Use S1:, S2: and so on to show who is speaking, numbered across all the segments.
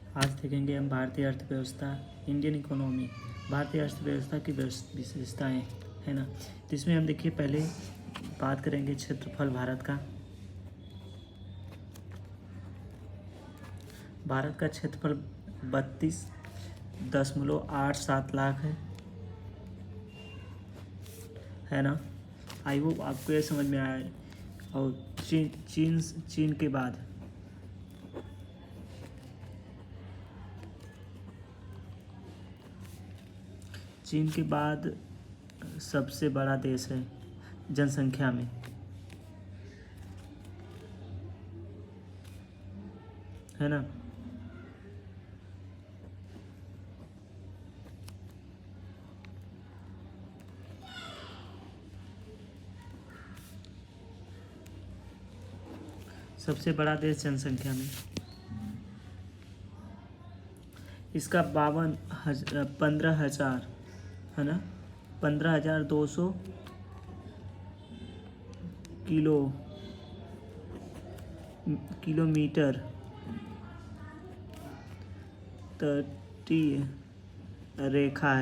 S1: आज देखेंगे हम भारतीय अर्थव्यवस्था, इंडियन इकोनॉमी, भारतीय अर्थव्यवस्था की विशेषताएँ, है ना। तो इसमें हम देखिए पहले बात करेंगे क्षेत्रफल भारत का। भारत का क्षेत्रफल 32.87 लाख है ना। आई होप आपको ये समझ में आया है। और चीन के बाद सबसे बड़ा देश है जनसंख्या में, है ना। सबसे बड़ा देश जनसंख्या में। इसका 15,000 है ना, 15,200 किलोमीटर तटीय रेखा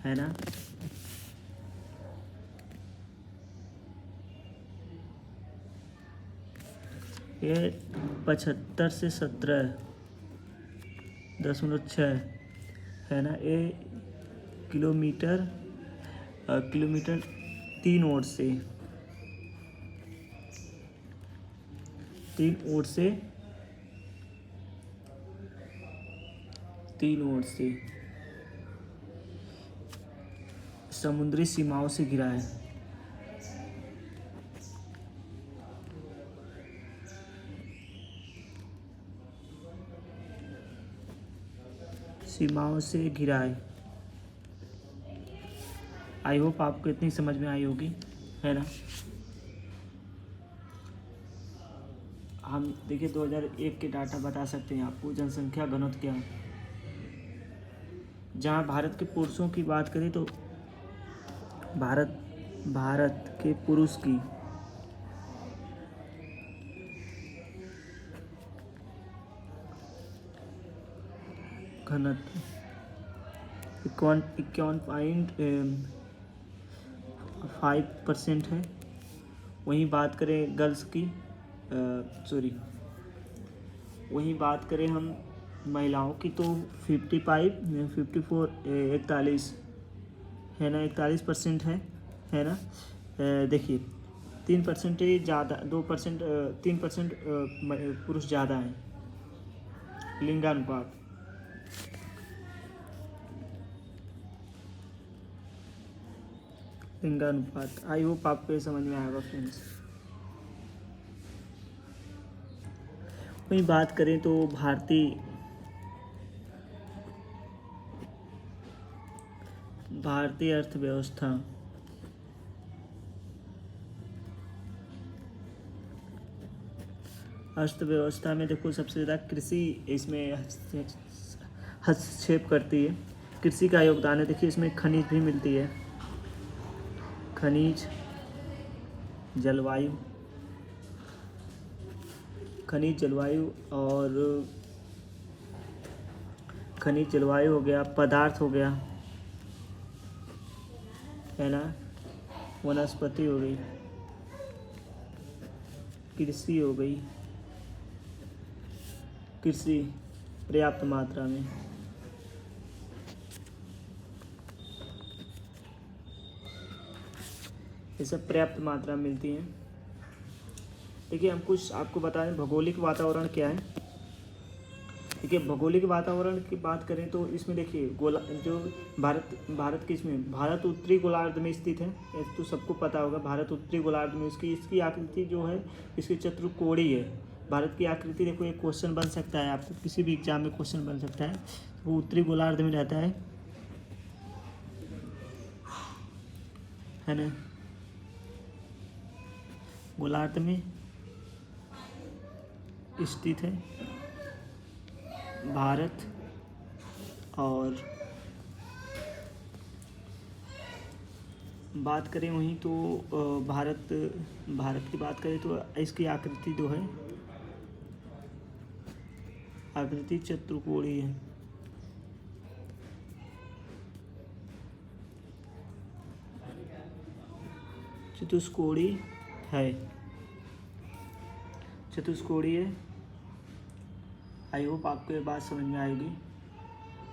S1: है ना। ये 75 से 17.6 है ना। ये किलोमीटर 3 ओर से समुद्री सीमाओं से घिरा है। आई होप आपको इतनी समझ में आई होगी, है ना। हम देखिए 2001 के डाटा बता सकते हैं आपको। जनसंख्या घनत्व क्या है। जहाँ भारत के पुरुषों की बात करें तो भारत के पुरुष की घनत्व 51.5% है। वहीं बात करें गर्ल्स की, वहीं बात करें हम महिलाओं की तो 41 है ना, 41% है ना। देखिए 3% ज़्यादा, 2%, 3% पुरुष ज़्यादा हैं। लिंगानुपात आई होप आपको ये समझ में आएगा फ्रेंड्स। वही बात करें तो भारतीय अर्थव्यवस्था में देखो सबसे ज़्यादा कृषि इसमें हस्तक्षेप करती है। कृषि का योगदान है। देखिए इसमें खनिज भी मिलती है। खनिज जलवायु हो गया, पदार्थ हो गया, है ना। वनस्पति हो गई, कृषि हो गई, कृषि पर्याप्त मात्रा में, ये सब पर्याप्त मात्रा में मिलती हैं। देखिए हम कुछ आपको बताएं भौगोलिक वातावरण क्या है। देखिए भौगोलिक वातावरण की बात करें तो इसमें देखिए जो भारत के इसमें भारत उत्तरी गोलार्ध में स्थित है। ये तो सबको पता होगा। भारत उत्तरी गोलार्ध में इसकी आकृति जो है, इसकी चतुर्कोणीय है। भारत की आकृति देखो, एक क्वेश्चन बन सकता है आपको किसी भी एग्जाम में क्वेश्चन बन सकता है। वो उत्तरी गोलार्ध में रहता है ना। गोलार्ध में स्थित है भारत। और बात करें वहीं तो भारत की बात करें तो इसकी आकृति जो है आकृति चतुर्कोणीय है। चतुष्कोणीय है, चतुष्कोणीय। आई होप आपको ये बात समझ में आएगी।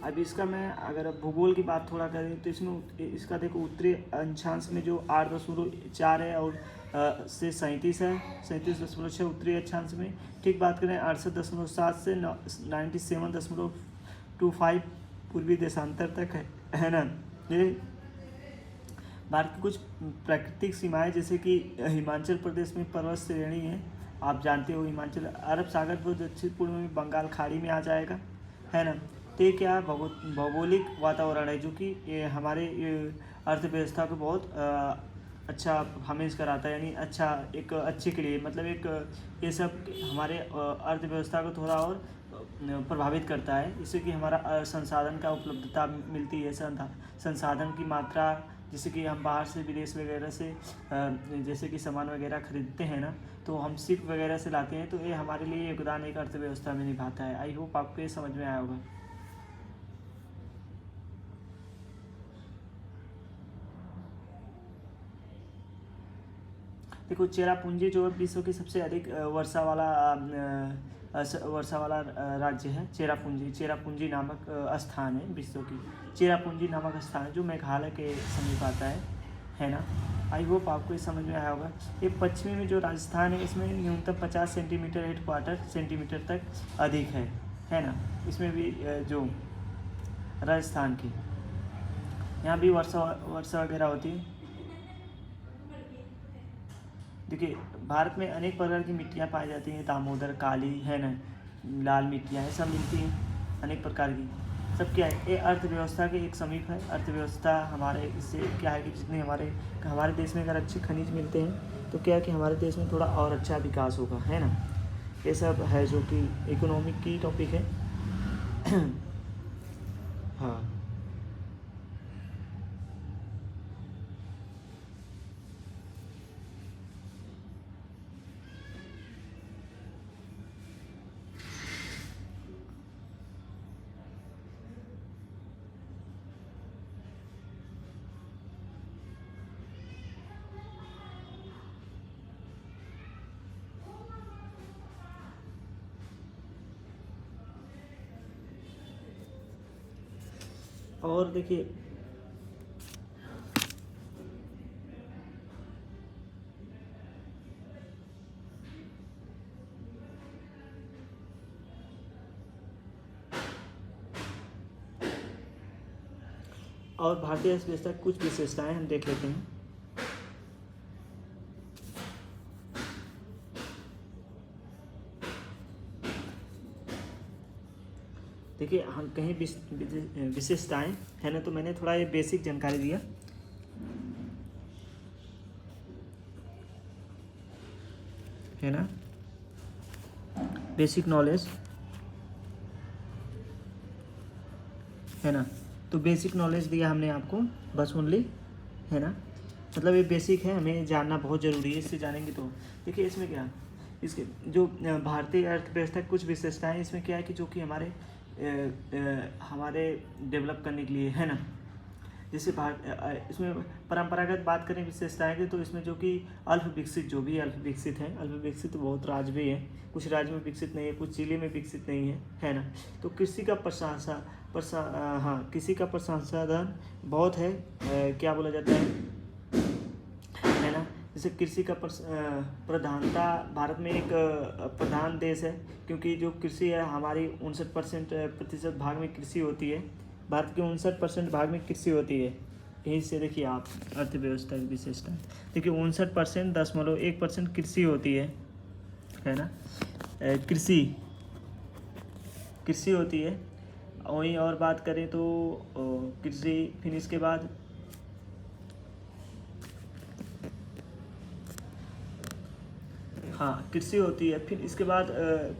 S1: अब इसका मैं अगर अब भूगोल की बात थोड़ा करें तो इसमें इसका देखो उत्तरी अक्षांश में जो 8.4 है और से 37 है, 37.6 उत्तरी अक्षांश में। ठीक बात करें 68.7 से 97.25 पूर्वी देशांतर तक है ना। ये भारत की कुछ प्राकृतिक सीमाएं जैसे कि हिमाचल प्रदेश में पर्वत श्रेणी है, आप जानते हो हिमाचल अरब सागर को दक्षिण पूर्व में बंगाल खाड़ी में आ जाएगा, है ना। तो ये क्या भौगोलिक वातावरण है जो कि ये हमारे अर्थव्यवस्था को बहुत अच्छा हमें कराता है, यानी अच्छा एक अच्छे के लिए, मतलब एक ये सब हमारे अर्थव्यवस्था को थोड़ा और प्रभावित करता है। इससे कि हमारा संसाधन का उपलब्धता मिलती है, संसाधन की मात्रा, जैसे कि हम बाहर से विदेश वगैरह से जैसे कि सामान वगैरह खरीदते हैं ना, तो हम शिप वगैरह से लाते हैं, तो ये हमारे लिए योगदान एक अर्थव्यवस्था में निभाता है। आई होप आपको ये समझ में आया होगा। देखो चेरापूंजी जो विश्व की सबसे अधिक वर्षा वाला राज्य है, चेरापूंजी नामक स्थान है, विश्व की चेरापूंजी नामक स्थान है जो मेघालय के समीप आता है ना। आई होप आपको ये समझ में आया होगा। ये पश्चिमी में जो राजस्थान है इसमें न्यूनतम 50 सेंटीमीटर हेडक्वार्टर सेंटीमीटर तक अधिक है ना। इसमें भी जो राजस्थान की यहाँ भी वर्षा वगैरह होती है। देखिए भारत में अनेक प्रकार की मिट्टियाँ पाई जाती हैं, दामोदर, काली, है ना, लाल मिट्टियाँ ये सब मिलती हैं अनेक प्रकार की। सब क्या है, ये अर्थव्यवस्था के एक समीप है। अर्थव्यवस्था हमारे इससे क्या है कि जितने हमारे देश में अगर अच्छे खनिज मिलते हैं तो क्या है कि हमारे देश में थोड़ा और अच्छा विकास होगा, है ना। ये सब है जो कि इकोनॉमिक की टॉपिक है। हाँ और देखिए और भारतीय अर्थव्यवस्था की कुछ विशेषताएं हम देख लेते हैं। देखिए हम कहीं विशेषताएं है ना, तो मैंने थोड़ा ये बेसिक जानकारी दिया, है ना, बेसिक नॉलेज, है ना। तो बेसिक नॉलेज दिया हमने आपको बस ओनली, है ना, मतलब ये बेसिक है, हमें जानना बहुत ज़रूरी है, इससे जानेंगे तो। देखिए इसमें क्या, इसके जो भारतीय अर्थव्यवस्था की कुछ विशेषताएं इसमें क्या है कि जो कि हमारे डेवलप करने के लिए, है ना। जैसे इसमें परंपरागत बात करें विशेषताएं की, तो इसमें जो कि अल्प विकसित है, अल्प विकसित तो बहुत राज्य भी है, कुछ राज्य में विकसित नहीं है, कुछ जिले में विकसित नहीं है ना। तो कृषि का कृषि का प्रसंसाधन बहुत है, क्या बोला जाता है ना। जैसे कृषि का प्रधानता भारत में एक प्रधान देश है, क्योंकि जो कृषि है हमारी 59% भाग में कृषि होती है, भारत के 59% भाग में कृषि होती है। यही से देखिए आप अर्थव्यवस्था की विशेषता, देखिए 59.1% कृषि होती है ना। कृषि होती है। वहीं और बात करें तो कृषि, फिर इसके बाद हाँ कृषि होती है। फिर इसके बाद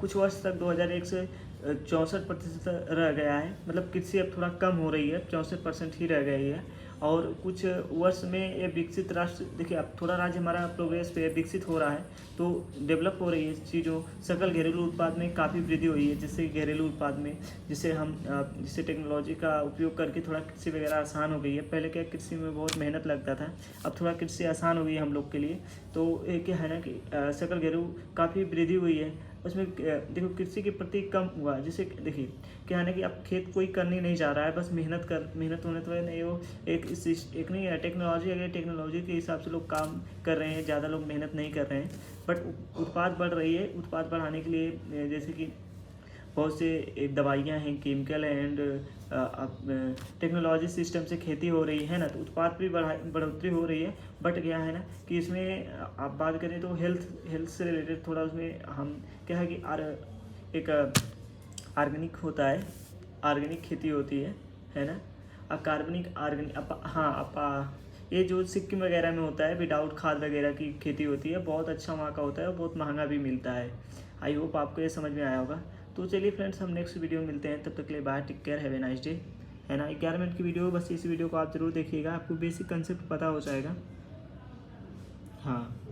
S1: कुछ वर्ष तक 2001 से 64% रह गया है, मतलब कृषि अब थोड़ा कम हो रही है, 64% ही रह गई है। और कुछ वर्ष में ये विकसित राष्ट्र, देखिए अब थोड़ा राज्य हमारा प्रोग्रेस पे विकसित हो रहा है, तो डेवलप हो रही है चीज़ों, सकल घरेलू उत्पाद में काफ़ी वृद्धि हुई है, जिससे घरेलू उत्पाद में जिससे टेक्नोलॉजी का उपयोग करके थोड़ा कृषि वगैरह आसान हो गई है। पहले क्या कृषि में बहुत मेहनत लगता था, अब थोड़ा कृषि आसान हो गई है हम लोग के लिए। तो ये क्या है ना कि सकल घरेलू काफ़ी वृद्धि हुई है उसमें। देखो कृषि के प्रति कम हुआ, जैसे देखिए क्या है ना कि अब खेत कोई करने नहीं जा रहा है, बस मेहनत होने तो नहीं, वो एक नहीं है टेक्नोलॉजी, अगर टेक्नोलॉजी के हिसाब से लोग काम कर रहे हैं, ज़्यादा लोग मेहनत नहीं कर रहे हैं, बट उत्पाद बढ़ रही है। उत्पाद बढ़ाने के लिए जैसे कि बहुत से दवाइयाँ हैं, केमिकल एंड टेक्नोलॉजी सिस्टम से खेती हो रही है ना, तो उत्पाद भी बढ़ोतरी हो रही है। बट क्या है ना कि इसमें आप बात करें तो हेल्थ से रिलेटेड थोड़ा उसमें हम क्या है कि एक ऑर्गेनिक होता है, ऑर्गेनिक खेती होती है ना। कार्बनिक ऑर्गेनिक ये जो सिक्किम वगैरह में होता है विदाउट खाद वगैरह की खेती होती है, बहुत अच्छा वहाँ का होता है और बहुत महंगा भी मिलता है। आई होप आपको ये समझ में आया होगा। तो चलिए फ्रेंड्स, हम नेक्स्ट वीडियो में मिलते हैं, तब तक के लिए bye, take care, have a nice day, है ना। 11 मिनट की वीडियो, बस इस वीडियो को आप ज़रूर देखिएगा, आपको बेसिक कंसेप्ट पता हो जाएगा। हाँ।